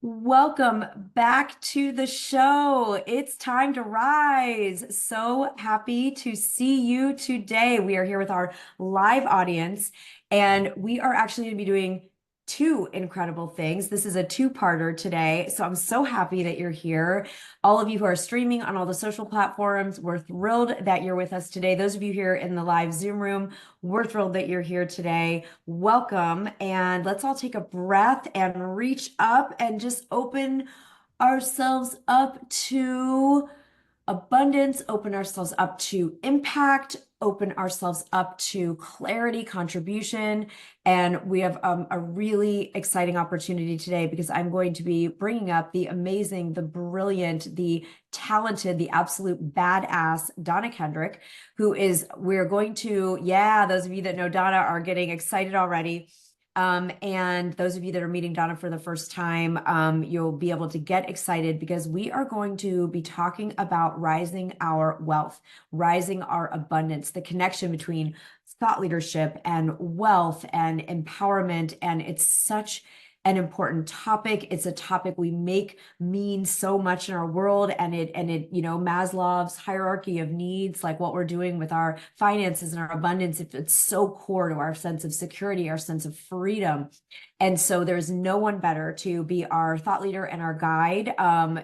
Welcome back to the show. It's time to rise. So happy to see you today. We are here with our live audience, and we are actually going to be doing two incredible things. This is a two-parter today. So I'm so happy that you're here. All of you who are streaming on all the social platforms, we're thrilled that you're with us today. Those of you here in the live Zoom room, we're thrilled that you're here today. Welcome. And let's all take a breath and reach up and just open ourselves up to abundance, open ourselves up to impact, open ourselves up to clarity, contribution. And we have a really exciting opportunity today because I'm going to be bringing up the amazing, the brilliant, the talented, the absolute badass Donna Kendrick, we're going to, yeah, those of you that know Donna are getting excited already. And those of you that are meeting Donna for the first time, you'll be able to get excited because we are going to be talking about rising our wealth, rising our abundance, the connection between thought leadership and wealth and empowerment. And it's such an important topic. It's a topic we make mean so much in our world, and Maslow's hierarchy of needs, like what we're doing with our finances and our abundance, if it's so core to our sense of security, our sense of freedom. And so there's no one better to be our thought leader and our guide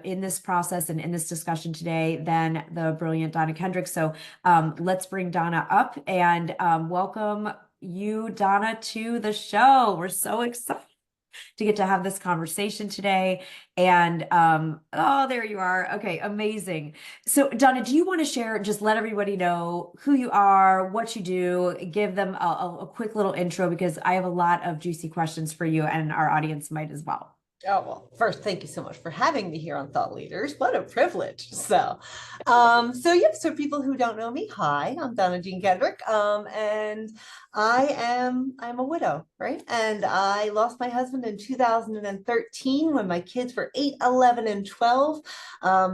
in this process and in this discussion today than the brilliant Donna Kendrick. So let's bring Donna up and welcome you, Donna, to the show. We're so excited to get to have this conversation today. And oh, there you are. Okay, amazing. So Donna, do you want to share, just let everybody know who you are, what you do, give them a quick little intro, because I have a lot of juicy questions for you and our audience might as well. Oh, well, first, thank you so much for having me here on Thought Leaders. What a privilege. So people who don't know me, hi, I'm Donna Jean Gedrick. And I'm a widow, right? And I lost my husband in 2013 when my kids were 8, 11, and 12.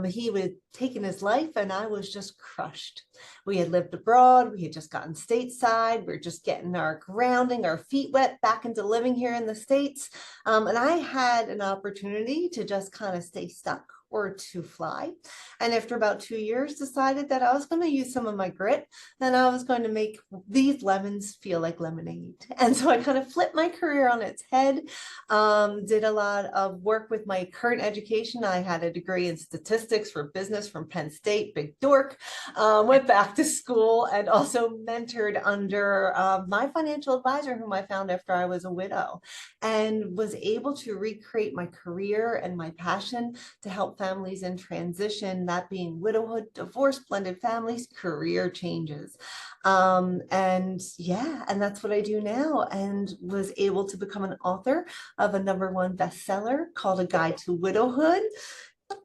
He was taking his life and I was just crushed. We had lived abroad. We had just gotten stateside. We are just getting our grounding, our feet wet back into living here in the States. And I had an opportunity to just kind of stay stuck or to fly. And after about 2 years, decided that I was going to use some of my grit and I was going to make these lemons feel like lemonade. And so I kind of flipped my career on its head, did a lot of work with my current education. I had a degree in statistics for business from Penn State, big dork, went back to school and also mentored under my financial advisor, whom I found after I was a widow, and was able to recreate my career and my passion to help families in transition, that being widowhood, divorce, blended families, career changes. And that's what I do now, and was able to become an author of a #1 bestseller called A Guide to Widowhood,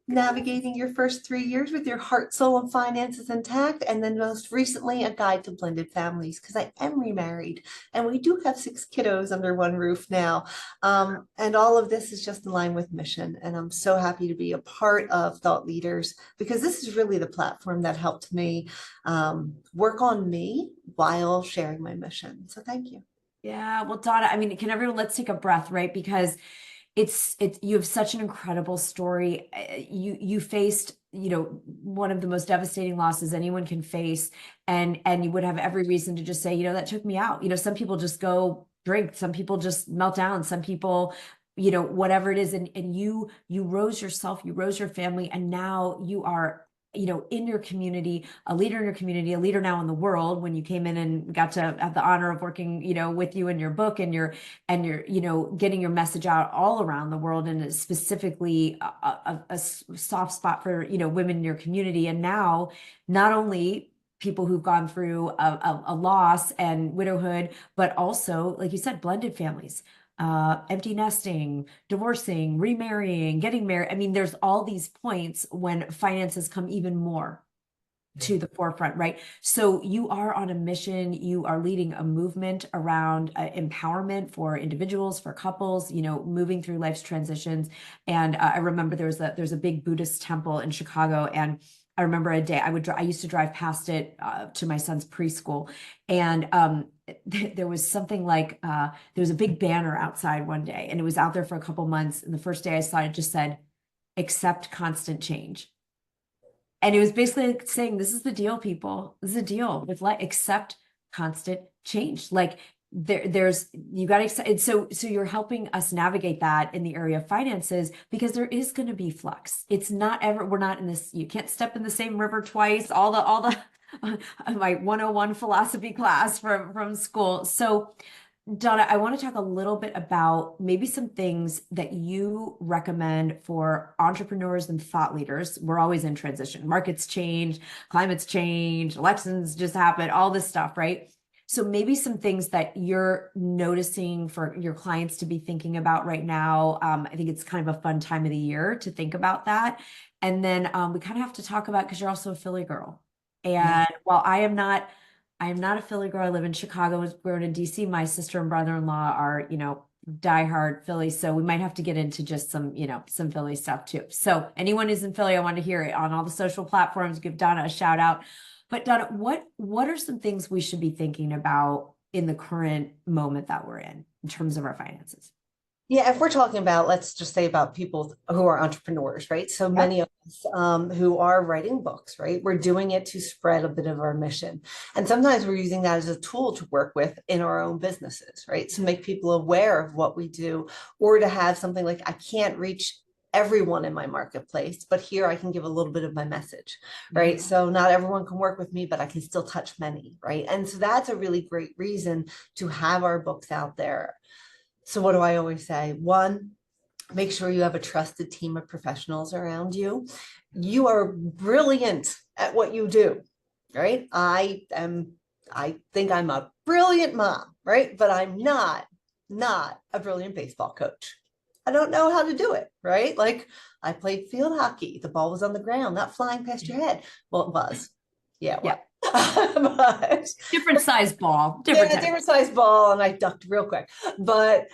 navigating your first 3 years with your heart, soul, and finances intact. And then most recently, a guide to blended families, because I am remarried and we do have 6 kiddos under one roof now. And all of this is just in line with mission. And I'm so happy to be a part of Thought Leaders, because this is really the platform that helped me work on me while sharing my mission. So thank you. Yeah, well, Donna, I mean, let's take a breath, right? Because you have such an incredible story. You faced, one of the most devastating losses anyone can face, and you would have every reason to just say, that took me out. Some people just go drink, some people just melt down, some people, whatever it is, and you rose yourself, you rose your family, and now you are in your community, a leader in your community, a leader now in the world, when you came in and got to have the honor of working, with you in your book, and you're, getting your message out all around the world, and specifically a soft spot for, women in your community. And now not only people who've gone through a loss and widowhood, but also, like you said, blended families, empty nesting, divorcing, remarrying, getting married. I mean, there's all these points when finances come even more to the forefront, right? So you are on a mission. You are leading a movement around empowerment for individuals, for couples, moving through life's transitions. And I remember there's a big Buddhist temple in Chicago, and I remember a day I used to drive past it to my son's preschool, and there was something like there was a big banner outside one day, and it was out there for a couple months. And the first day I saw it, it just said, "Accept constant change." And it was basically saying, this is the deal, people. This is a deal with like accept constant change. Like there's you got to accept. And so you're helping us navigate that in the area of finances because there is going to be flux. It's not ever, we're not in this, you can't step in the same river twice, all the my 101 philosophy class from school. So Donna, I want to talk a little bit about maybe some things that you recommend for entrepreneurs and thought leaders. We're always in transition. Markets change, climates change, elections just happen, all this stuff, right? So maybe some things that you're noticing for your clients to be thinking about right now. I think it's kind of a fun time of the year to think about that. And then we kind of have to talk about, because you're also a Philly girl. Yeah. And while I am not a Philly girl. I live in Chicago, was grown in DC. My sister and brother-in-law are, diehard Philly. So we might have to get into just some, some Philly stuff too. So anyone who's in Philly, I want to hear it on all the social platforms. Give Donna a shout out. But Donna, what are some things we should be thinking about in the current moment that we're in terms of our finances? Yeah, if we're talking about, let's just say about people who are entrepreneurs, right? So Yep. many of us who are writing books, right? We're doing it to spread a bit of our mission. And sometimes we're using that as a tool to work with in our own businesses, right? To make people aware of what we do, or to have something like, I can't reach everyone in my marketplace, but here I can give a little bit of my message, right? So not everyone can work with me, but I can still touch many, right? And so that's a really great reason to have our books out there. So what do I always say? One, make sure you have a trusted team of professionals around you. You are brilliant at what you do, right? I think I'm a brilliant mom, right? But I'm not a brilliant baseball coach. I don't know how to do it, right? Like I played field hockey. The ball was on the ground, not flying past your head. Well, it was. Yeah, it was. Yeah. But Different size ball, different yeah, type. different size ball, and I ducked real quick. But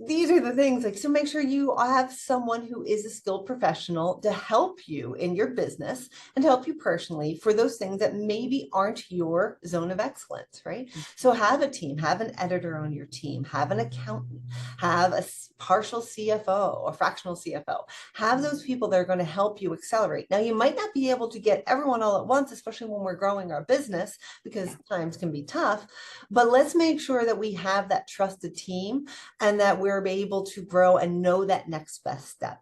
these are the things like, so make sure you have someone who is a skilled professional to help you in your business and to help you personally for those things that maybe aren't your zone of excellence, right? So have a team, have an editor on your team, have an accountant, have a partial CFO or fractional CFO, have those people that are going to help you accelerate. Now, you might not be able to get everyone all at once, especially when we're growing our business, because times can be tough, but let's make sure that we have that trusted team and that we're able to grow and know that next best step.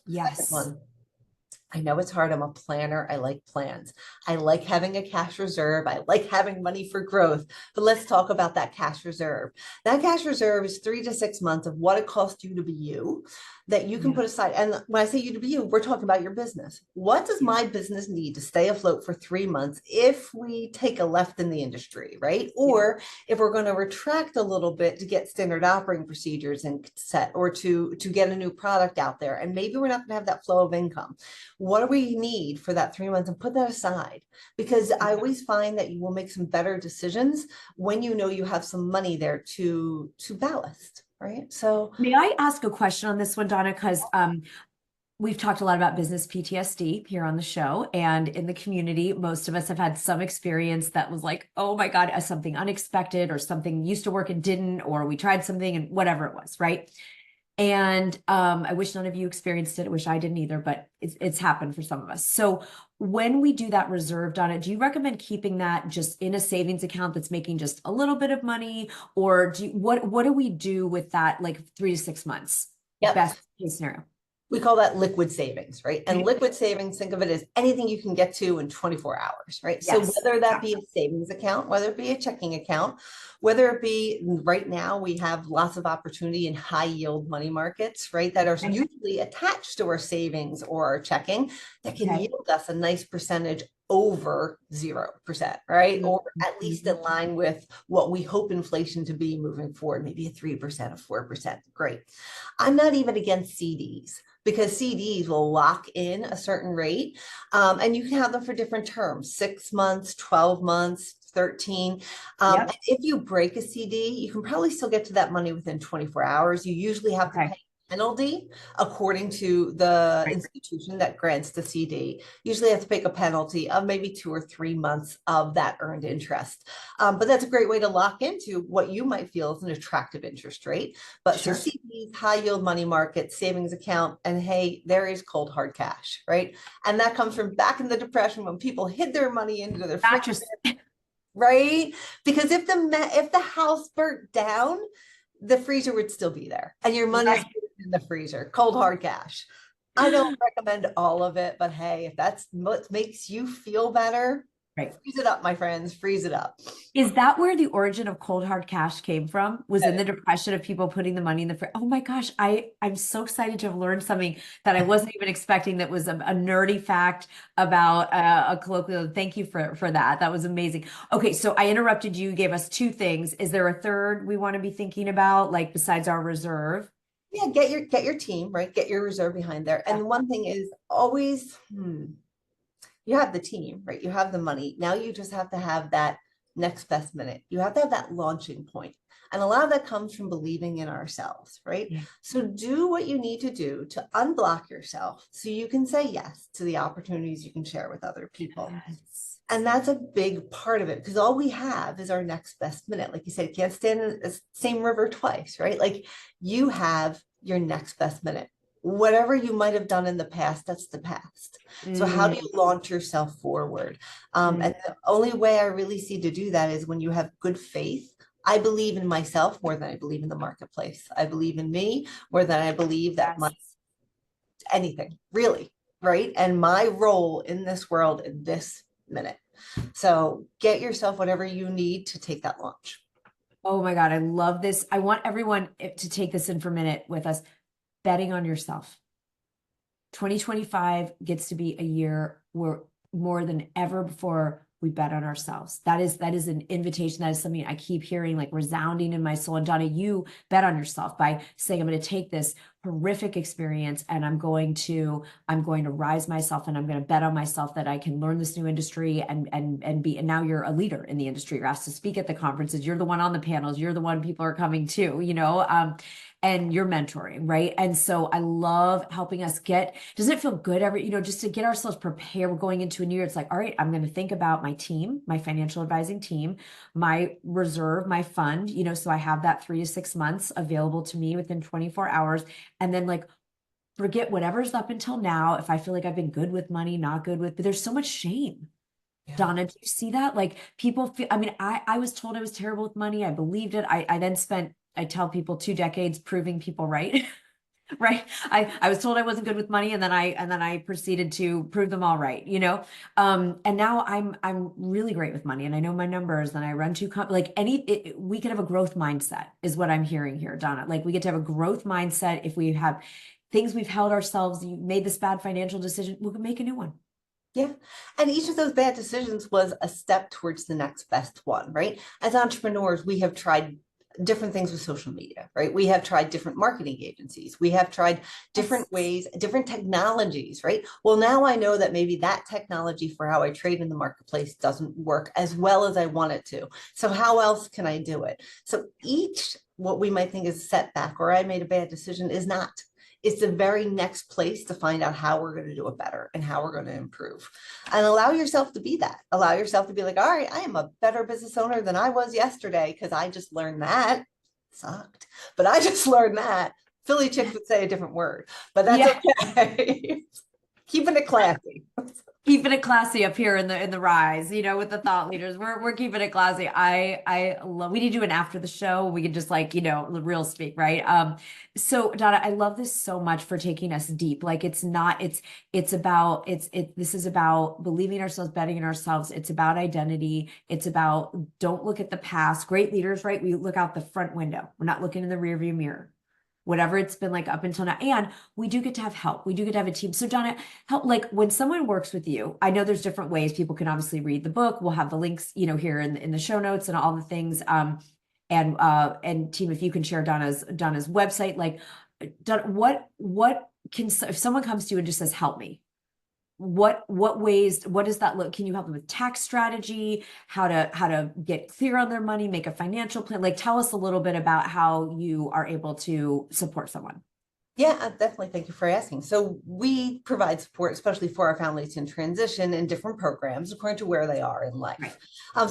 Second Yes. one, I know it's hard. I'm a planner. I like plans. I like having a cash reserve. I like having money for growth. But let's talk about that cash reserve. That cash reserve is 3 to 6 months of what it costs you to be you that you can Yeah. put aside. And when I say you to be you, we're talking about your business. What does my business need to stay afloat for 3 months if we take a left in the industry, right? Yeah. Or if we're going to retract a little bit to get standard operating procedures and set, or to get a new product out there, and maybe we're not going to have that flow of income. What do we need for that 3 months, and put that aside, because I always find that you will make some better decisions when you know you have some money there to ballast, right? So May I ask a question on this one, Donna? Because we've talked a lot about business PTSD here on the show, and in the community, most of us have had some experience that was like, oh my God, something unexpected, or something used to work and didn't, or we tried something and whatever it was, right? And I wish none of you experienced it. I wish I didn't either, but it's happened for some of us. So when we do that reserved on it, do you recommend keeping that just in a savings account that's making just a little bit of money? Or what do we do with that, like 3 to 6 months? yep, Best case scenario. we call that liquid savings, right? And Okay. liquid savings, think of it as anything you can get to in 24 hours, right? So Yes, whether that be exactly. a savings account, whether it be a checking account, whether it be right now, we have lots of opportunity in high yield money markets, right? That are Okay. usually attached to our savings or our checking that can Okay. yield us a nice percentage over 0%, right? Or at least Mhm. in line with what we hope inflation to be moving forward, maybe a 3%, a 4%. Great. I'm not even against CDs, because CDs will lock in a certain rate, and you can have them for different terms, 6 months, 12 months, 13. And Yep. if you break a CD, you can probably still get to that money within 24 hours. You usually have to Okay. pay penalty according to the Right. institution that grants the CD. Usually have to pay a penalty of maybe 2 or 3 months of that earned interest. But that's a great way to lock into what you might feel is an attractive interest rate. But so Sure. CDs, high yield money market, savings account, and hey, there is cold hard cash, right? And that comes from back in the Depression when people hid their money into their fridge, Mattress. right? Because if the house burnt down, the freezer would still be there and your money's Right. in the freezer, cold hard cash. I don't recommend all of it, but hey, if that's what makes you feel better, Right. freeze it up, my friends, freeze it up. Is that where the origin of cold hard cash came from? Was in the depression of people putting the money in the fridge? Oh my gosh, I'm so excited to have learned something that I wasn't even expecting. That was a nerdy fact about a colloquial. Thank you for that. That was amazing. Okay, so I interrupted you. You gave us two things. Is there a third we want to be thinking about, like besides our reserve? Yeah, get your team, right? Get your reserve behind there. Yeah. And one thing is always, you have the team, right? You have the money. Now you just have to have that next best minute. You have to have that launching point. And a lot of that comes from believing in ourselves, right? Yeah. So do what you need to do to unblock yourself so you can say yes to the opportunities you can share with other people. Yes. And that's a big part of it because all we have is our next best minute. Like you said, you can't stand in the same river twice, right? Like you have your next best minute. Whatever you might have done in the past, that's the past. So how do Mm, you launch yourself forward? And mm, the only way I really see to do that is when you have good faith. I believe in myself more than I believe in the marketplace. I believe in me more than I believe that my yes. anything really, right? And my role in this world in this minute. So get yourself whatever you need to take that launch. Oh my God, I love this. I want everyone to take this in for a minute with us. Betting on yourself. 2025 gets to be a year where more than ever before we bet on ourselves. That is an invitation. That is something I keep hearing like resounding in my soul. And Donna, you bet on yourself by saying, I'm going to take this horrific experience and I'm going to rise myself and I'm going to bet on myself that I can learn this new industry and now you're a leader in the industry. You're asked to speak at the conferences. You're the one on the panels. You're the one people are coming to, and you're mentoring, right? And so I love helping us doesn't it feel good just to get ourselves prepared. We're going into a new year. It's like, all right, I'm going to think about my team, my financial advising team, my reserve, my fund, so I have that 3 to 6 months available to me within 24 hours. And then like, forget whatever's up until now. If I feel like I've been good with money, not good with, but there's so much shame. Yeah. Donna, do you see that? Like people feel, I mean, I was told I was terrible with money. I believed it. I then spent, I tell people 2 decades proving people right. Right. I was told I wasn't good with money and then I proceeded to prove them all right, and now I'm really great with money and I know my numbers and I run we could have a growth mindset is what I'm hearing here, Donna. Like we get to have a growth mindset. If we have things we've held ourselves, you made this bad financial decision, we can make a new one. Yeah. And each of those bad decisions was a step towards the next best one, right? As entrepreneurs, we have tried different things with social media, right? We have tried different marketing agencies. We have tried different Yes. ways, different technologies, right? Well, now I know that maybe that technology for how I trade in the marketplace doesn't work as well as I want it to. So how else can I do it? So each what we might think is a setback or I made a bad decision is not. It's the very next place to find out how we're going to do it better and how we're going to improve. And allow yourself to be that. Allow yourself to be like, all right, I am a better business owner than I was yesterday because I just learned that. Sucked, but I just learned that. Philly chicks would say a different word, but that's Yeah. okay. Keeping it classy. Keeping it classy up here in the rise, with the thought leaders. We're keeping it classy. I love, we need to do an after the show. We can just real speak, right? So Donna, I love this so much for taking us deep. Like this is about believing ourselves, betting in ourselves. It's about identity. It's about don't look at the past. Great leaders, right? We look out the front window. We're not looking in the rearview mirror. Whatever it's been like up until now. And we do get to have help. We do get to have a team. So Donna, help, like when someone works with you, I know there's different ways people can obviously read the book. We'll have the links, here in the show notes and all the things. And team, if you can share Donna's website, like Donna, what can, if someone comes to you and just says, help me, what ways, what does that look? Can you help them with tax strategy, how to get clear on their money, make a financial plan? Like tell us a little bit about how you are able to support someone. Yeah, definitely. Thank you for asking. So we provide support, especially for our families in transition in different programs according to where they are in Right. life.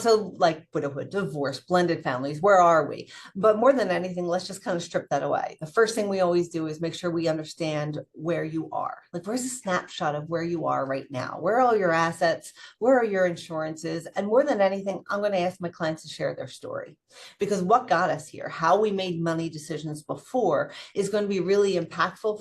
So like widowhood, divorce, blended families, where are we? But more than anything, let's just kind of strip that away. The first thing we always do is make sure we understand where you are. Like, where's a snapshot of where you are right now? Where are all your assets? Where are your insurances? And more than anything, I'm going to ask my clients to share their story, because what got us here, how we made money decisions before, is going to be really impactful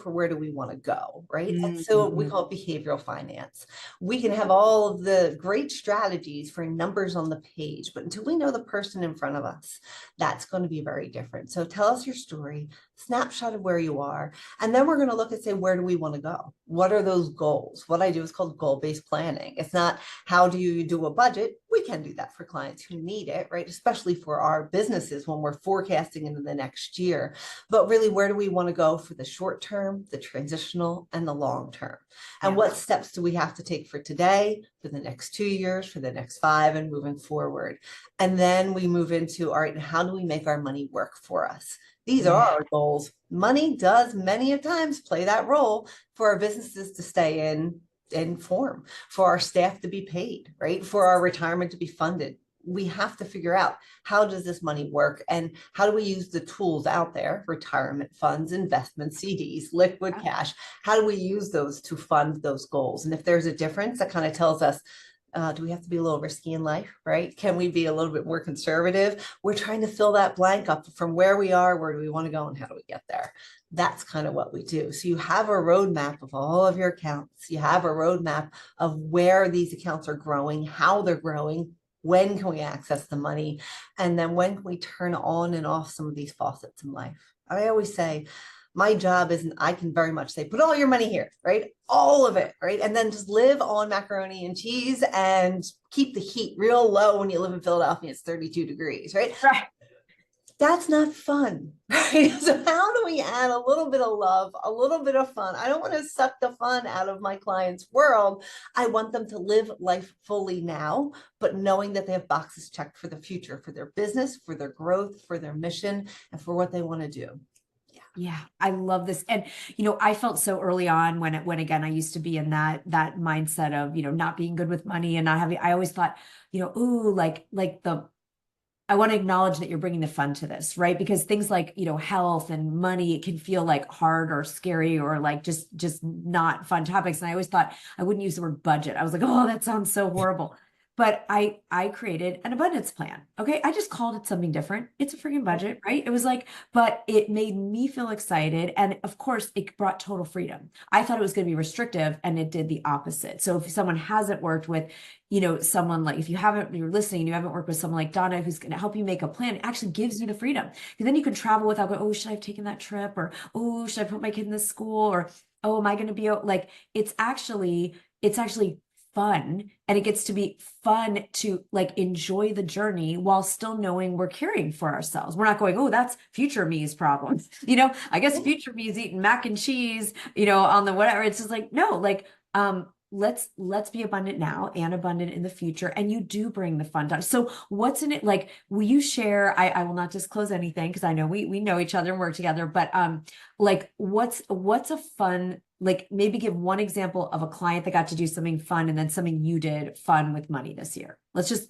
for where do we want to go, right? And so we Mhm. call it behavioral finance. We can have all of the great strategies for numbers on the page, but until we know the person in front of us, that's going to be very different. So tell us your story, snapshot of where you are, and then we're going to look and say, where do we want to go? What are those goals? What I do is called goal-based planning. It's not how do you do a budget. We can do that for clients who need it, right? Especially for our businesses when we're forecasting into the next year. But really, where do we want to go for the short term, the transitional, and the long term? And Yeah. what steps do we have to take for today, for the next 2 years, for the next five, and moving forward? And then we move into, all right, and how do we make our money work for us? These are Yeah. our goals. Money does many a times play that role for our businesses to stay in form, for our staff to be paid, right? For our retirement to be funded. We have to figure out, how does this money work, and how do we use the tools out there, retirement funds, investment CDs, liquid cash? How do we use those to fund those goals? And if there's a difference, that kind of tells us, do we have to be a little risky in life, right? Can we be a little bit more conservative? We're trying to fill that blank up from where we are, where do we want to go, and how do we get there? That's kind of what we do. So you have a roadmap of all of your accounts. You have a roadmap of where these accounts are growing, how they're growing, when can we access the money, and then when can we turn on and off some of these faucets in life. I always say, my job isn't, I can very much say, put all your money here, right? All of it, right? And then just live on macaroni and cheese and keep the heat real low when you live in Philadelphia, it's 32 degrees, right? Right. That's not fun, right? So how do we add a little bit of love, a little bit of fun? I don't want to suck the fun out of my clients' world. I want them to live life fully now, but knowing that they have boxes checked for the future, for their business, for their growth, for their mission, and for what they want to do. Yeah, I love this. And I felt so early on when again I used to be in that mindset of, not being good with money and not having, I always thought, ooh, like the I want to acknowledge that you're bringing the fun to this, right? Because things like, health and money, it can feel like hard or scary or like just not fun topics. And I always thought I wouldn't use the word budget. I was like, oh, that sounds so horrible. But I created an abundance plan. Okay. I just called it something different. It's a freaking budget, right? It was like, but it made me feel excited. And of course, it brought total freedom. I thought it was going to be restrictive and it did the opposite. So if someone hasn't worked with someone like, if you're listening, you haven't worked with someone like Donna, who's going to help you make a plan, it actually gives you the freedom. Because then you can travel without going, oh, should I have taken that trip? Or, oh, should I put my kid in this school? Or, oh, am I going to be like, it's actually fun. And it gets to be fun to like enjoy the journey while still knowing we're caring for ourselves. We're not going, oh, that's future me's problem. I guess future me is eating mac and cheese, on the whatever. It's just like, no, like, let's be abundant now and abundant in the future. And you do bring the fun down. So what's in it? Like, will you share? I will not disclose anything because I know we know each other and work together, but like what's a fun, like maybe give one example of a client that got to do something fun and then something you did fun with money this year.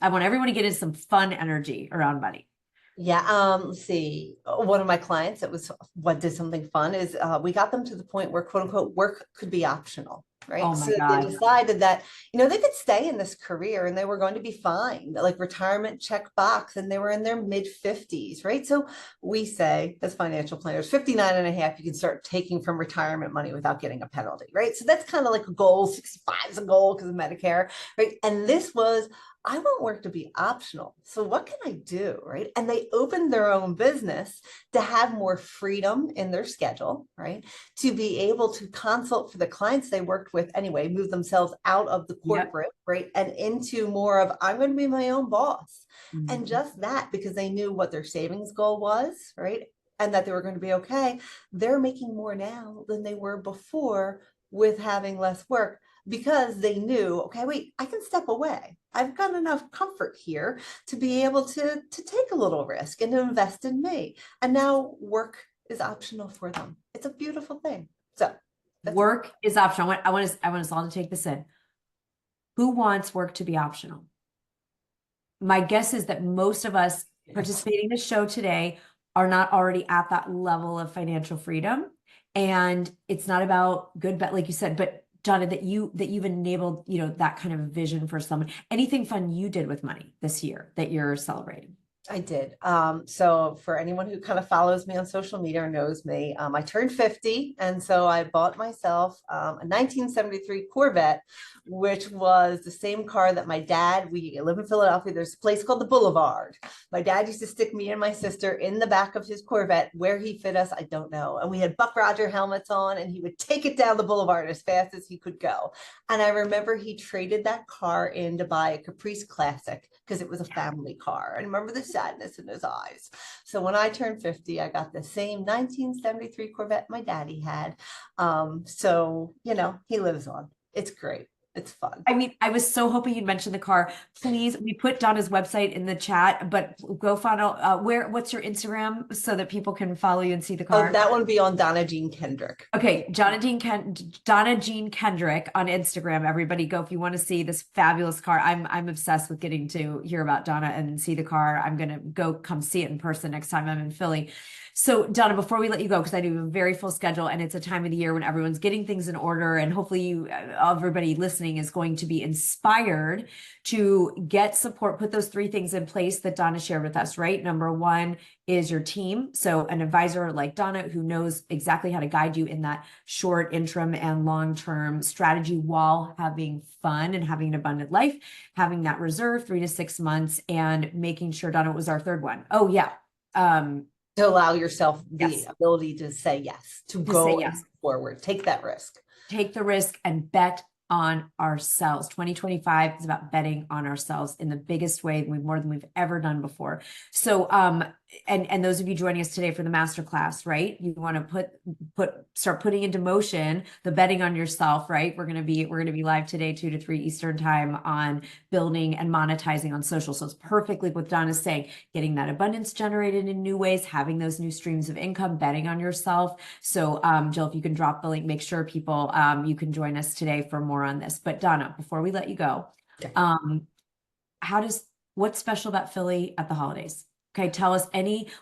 I want everyone to get in some fun energy around money. Yeah, let's see. One of my clients that was what did something fun is, we got them to the point where quote unquote work could be optional, Oh right? my So they God. decided that, they could stay in this career and they were going to be fine, like retirement check box, and they were in their mid 50s, right? So we say as financial planners, 59 and a half, you can start taking from retirement money without getting a penalty, right? So that's kind of like a goal. 65 is a goal because of Medicare, right? And this was, I want work to be optional. So what can I do? Right. And they opened their own business to have more freedom in their schedule, right? To be able to consult for the clients they worked with anyway, move themselves out of the Yep. corporate, right? And into more of, I'm going to be my own boss. And Mhm. just that, because they knew what their savings goal was, right? And that they were going to be okay. They're making more now than they were before with having less work, because they knew, okay, wait, I can step away. I've got enough comfort here to be able to take a little risk and to invest in me. And now work is optional for them. It's It's a beautiful thing. So that's Work is optional. I want us all to take this in. Who wants work to be optional? My guess is that most of us participating in the show today are not already at that level of financial freedom. And it's not about good, but like you said, but Donna, you've enabled, that kind of vision for someone. Anything fun you did with money this year that you're celebrating? I did. So for anyone who kind of follows me on social media or knows me, I turned 50. And so I bought myself a 1973 Corvette, which was the same car that my dad, we live in Philadelphia, there's a place called the Boulevard. My dad used to stick me and my sister in the back of his Corvette. Where he fit us, I don't know. And we had Buck Roger helmets on, and he would take it down the Boulevard as fast as he could go. And I remember he traded that car in to buy a Caprice Classic because it was a family car. And remember the sadness in his eyes. So when I turned 50, I got the same 1973 Corvette my daddy had. So, he lives on. It's great. It's fun. I mean, I was so hoping you'd mention the car. Please, we put Donna's website in the chat, but go find out what's your Instagram so that people can follow you and see the car. Oh, that one be on Donna Jean Kendrick. Okay, Donna Jean Kendrick on Instagram. Everybody go if you want to see this fabulous car. I'm obsessed with getting to hear about Donna and see the car. I'm gonna go come see it in person next time I'm in Philly. So Donna, before we let you go, because I do have a very full schedule and it's a time of the year when everyone's getting things in order, and hopefully everybody listening is going to be inspired to get support, put those three things in place that Donna shared with us, right? Number one is your team. So an advisor like Donna who knows exactly how to guide you in that short, interim, and long-term strategy while having fun and having an abundant life, having that reserve 3 to 6 months, and making sure, Donna, was our third one. Oh yeah. To allow yourself the Yes. ability to say yes, to go say yes. forward, take that risk. Take the risk and bet on ourselves. 2025 is about betting on ourselves in the biggest way, more than we've ever done before. So, and those of you joining us today for the masterclass, right? You want to start putting into motion the betting on yourself, right? We're going to be live today, 2 to 3 Eastern time, on building and monetizing on social. So it's perfectly what Donna's saying, getting that abundance generated in new ways, having those new streams of income, betting on yourself. So, Jill, if you can drop the link, make sure people, you can join us today for more on this. But Donna, before we let you go, what's special about Philly at the holidays? Okay, tell us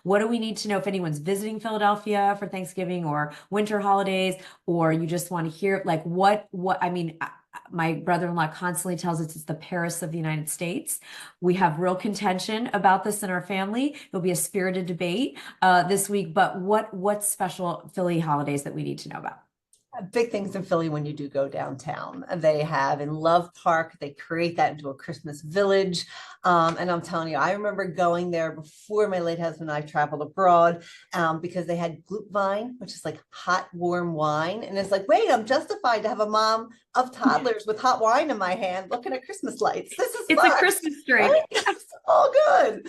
what do we need to know if anyone's visiting Philadelphia for Thanksgiving or winter holidays, or you just want to hear my brother-in-law constantly tells us it's the Paris of the United States. We have real contention about this in our family. There'll be a spirited debate this week, but what's special Philly holidays that we need to know about? Big things in Philly when you do go downtown. They have in Love Park, they create that into a Christmas village. And I'm telling you, I remember going there before my late husband and I traveled abroad, because they had Glühwein, which is like hot, warm wine. And it's like, wait, I'm justified to have a mom of toddlers with hot wine in my hand looking at Christmas lights. It's fun. A Christmas tree. Right? It's all good.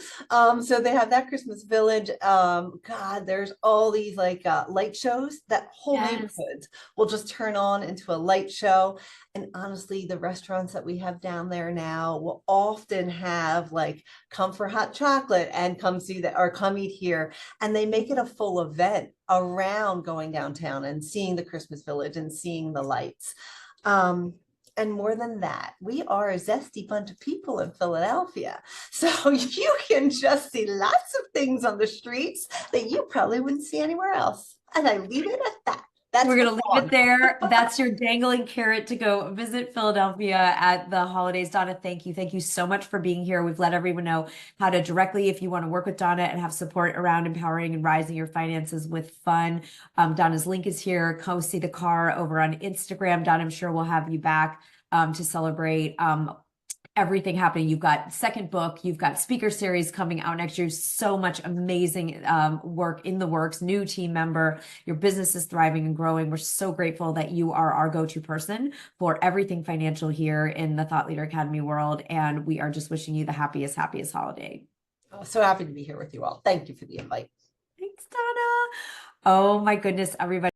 So they have that Christmas village. God, there's all these like light shows that whole neighborhoods will just turn on into a light show. And honestly, the restaurants that we have down there now will often have like, come for hot chocolate and come see that, or come eat here. And they make it a full event around going downtown and seeing the Christmas village and seeing the lights. And more than that, we are a zesty bunch of people in Philadelphia. So you can just see lots of things on the streets that you probably wouldn't see anywhere else. And I leave it at that. We're going to leave it there. That's your dangling carrot to go visit Philadelphia at the holidays. Donna, thank you. Thank you so much for being here. We've let everyone know how to directly, if you want to work with Donna and have support around empowering and rising your finances with fun. Donna's link is here. Go see the car over on Instagram. Donna, I'm sure we'll have you back to celebrate everything happening. You've got second book, you've got speaker series coming out next year, so much amazing work in the works, new team member, your business is thriving and growing. We're so grateful that you are our go-to person for everything financial here in the Thought Leader Academy world. And we are just wishing you the happiest holiday. Oh, so happy to be here with you all. Thank you for the invite. Thanks, Donna. Oh my goodness, everybody.